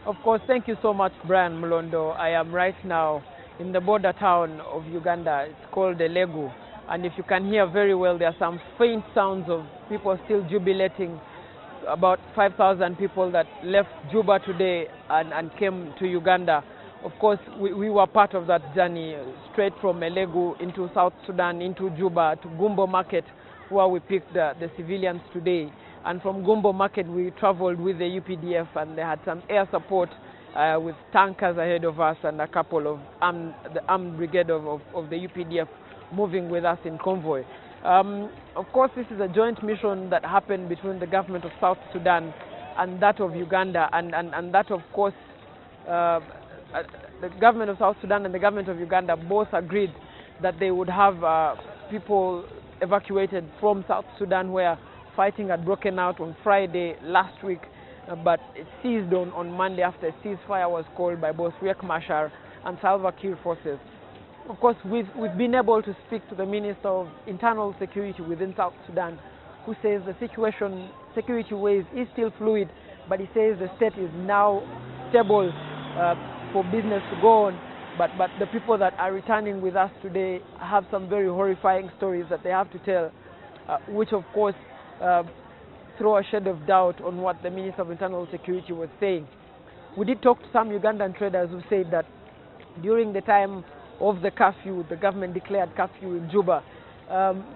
Of course, thank you so much, Brian Mlondo. I am right now in the border town of Uganda. It's called Elegu. And if you can hear very well, there are some faint sounds of people still jubilating. About 5,000 people that left Juba today and came to Uganda. Of course, we were part of that journey, straight from Elegu into South Sudan, into Juba, to Gombu market, where we picked the civilians today. And from Gombu market, we traveled with the UPDF, and they had some air support with tankers ahead of us and a couple of the armed brigade of the UPDF moving with us in convoy. Of course, this is a joint mission that happened between the government of South Sudan and that of Uganda, and that, of course, the government of South Sudan and the government of Uganda both agreed that they would have people evacuated from South Sudan, where fighting had broken out on Friday last week, but it ceased on Monday after a ceasefire was called by both Riek Machar and Salva Kiir forces. Of course, we've been able to speak to the Minister of Internal Security within South Sudan, who says the situation, security-wise, is still fluid, but he says the state is now stable for business to go on. But the people that are returning with us today have some very horrifying stories that they have to tell, which of course throw a shade of doubt on what the Minister of Internal Security was saying. We did talk to some Ugandan traders who said that during the time of the curfew, the government declared curfew in Juba,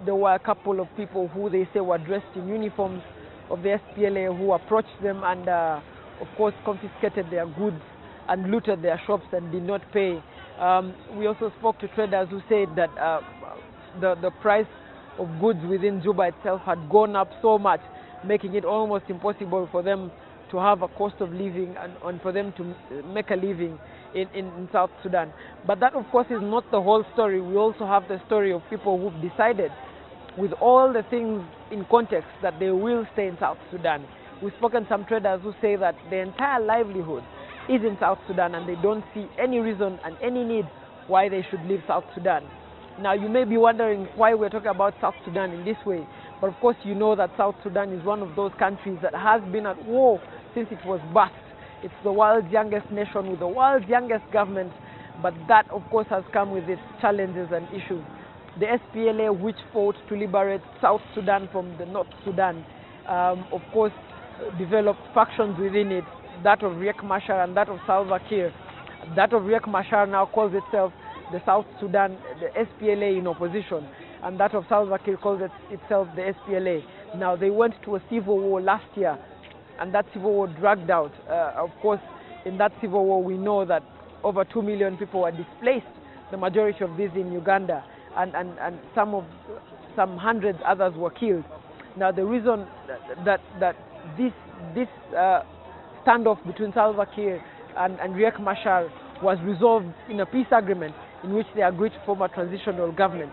there were a couple of people who they say were dressed in uniforms of the SPLA who approached them and of course confiscated their goods and looted their shops and did not pay. We also spoke to traders who said that the price of goods within Juba itself had gone up so much, making it almost impossible for them to have a cost of living and for them to make a living in South Sudan. But that, of course, is not the whole story. We also have the story of people who've decided, with all the things in context, that they will stay in South Sudan. We've spoken to some traders who say that their entire livelihood is in South Sudan and they don't see any reason and any need why they should leave South Sudan. Now, you may be wondering why we're talking about South Sudan in this way, but of course you know that South Sudan is one of those countries that has been at war since it was birthed. It's the world's youngest nation with the world's youngest government, but that of course has come with its challenges and issues. The SPLA, which fought to liberate South Sudan from the North Sudan, of course developed factions within it, that of Riek Machar and that of Salva Kiir. That of Riek Machar now calls itself the South Sudan, the SPLA in opposition, and that of Salva Kiir calls itself the SPLA. Now, they went to a civil war last year, and that civil war dragged out. Of course, in that civil war, we know that over 2 million people were displaced, the majority of these in Uganda, and some hundreds others were killed. Now, the reason that this standoff between Salva Kiir and Riek Machar was resolved in a peace agreement in which they agreed to form a transitional government.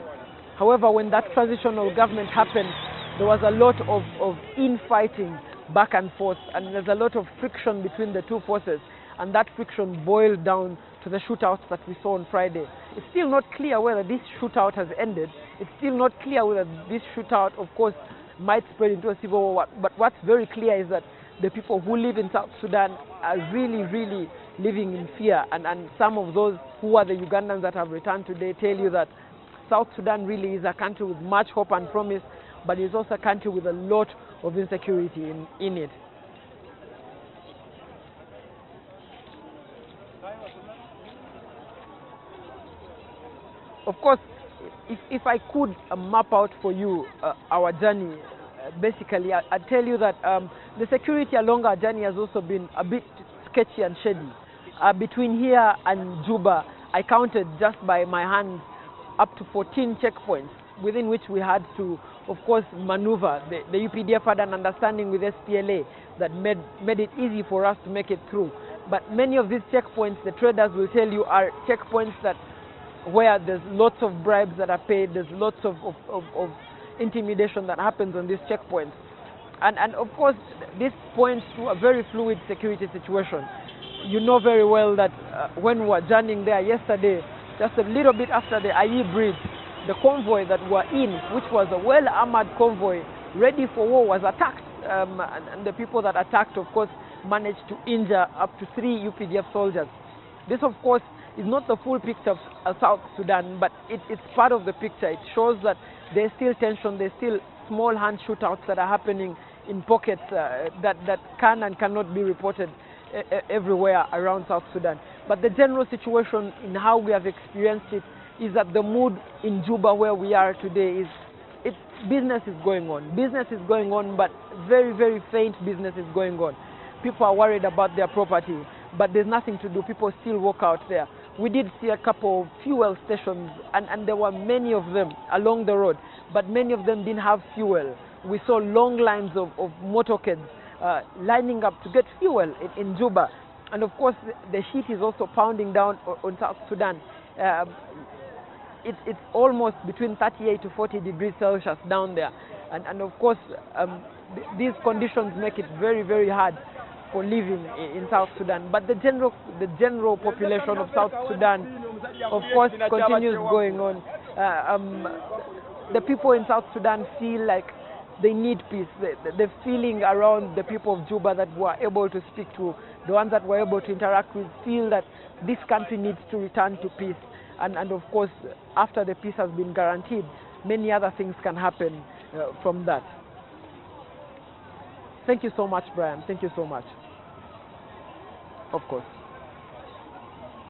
However, when that transitional government happened, there was a lot of infighting back and forth, and there's a lot of friction between the two forces, and that friction boiled down to the shootouts that we saw on Friday. It's still not clear whether this shootout has ended. It's still not clear whether this shootout, of course, might spread into a civil war, but what's very clear is that the people who live in South Sudan are really, really living in fear, and some of those who are the Ugandans that have returned today tell you that South Sudan really is a country with much hope and promise, but it's also a country with a lot of insecurity in it. Of course, if I could map out for you our journey, basically I'd tell you that the security along our journey has also been a bit sketchy and shady. Between here and Juba, I counted just by my hand up to 14 checkpoints within which we had to, of course, maneuver. The UPDF had an understanding with SPLA that made it easy for us to make it through. But many of these checkpoints, the traders will tell you, are checkpoints where there's lots of bribes that are paid, there's lots of intimidation that happens on these checkpoints. And of course, this points to a very fluid security situation. You know very well that when we were journeying there yesterday, just a little bit after the IE bridge, the convoy that we're in, which was a well-armored convoy, ready for war, was attacked. And the people that attacked, of course, managed to injure up to 3 UPDF soldiers. This, of course, is not the full picture of South Sudan, but it's part of the picture. It shows that there's still tension, there's still small hand shootouts that are happening in pockets that can and cannot be reported everywhere around South Sudan. But the general situation in how we have experienced it is that the mood in Juba, where we are today, is business is going on. Business is going on, but very, very faint business is going on. People are worried about their property, but there's nothing to do. People still walk out there. We did see a couple of fuel stations, and there were many of them along the road, but many of them didn't have fuel. We saw long lines of motorcades lining up to get fuel in Juba. And of course, the heat is also pounding down on South Sudan. It's almost between 38 to 40 degrees Celsius down there. And of course, these conditions make it very, very hard for living in South Sudan. But the general population of South Sudan, of course, continues going on. The people in South Sudan feel like they need peace. The feeling around the people of Juba that were able to speak to, the ones that were able to interact with, feel that this country needs to return to peace. And of course, after the peace has been guaranteed, many other things can happen from that. Thank you so much, Brian. Thank you so much. Of course.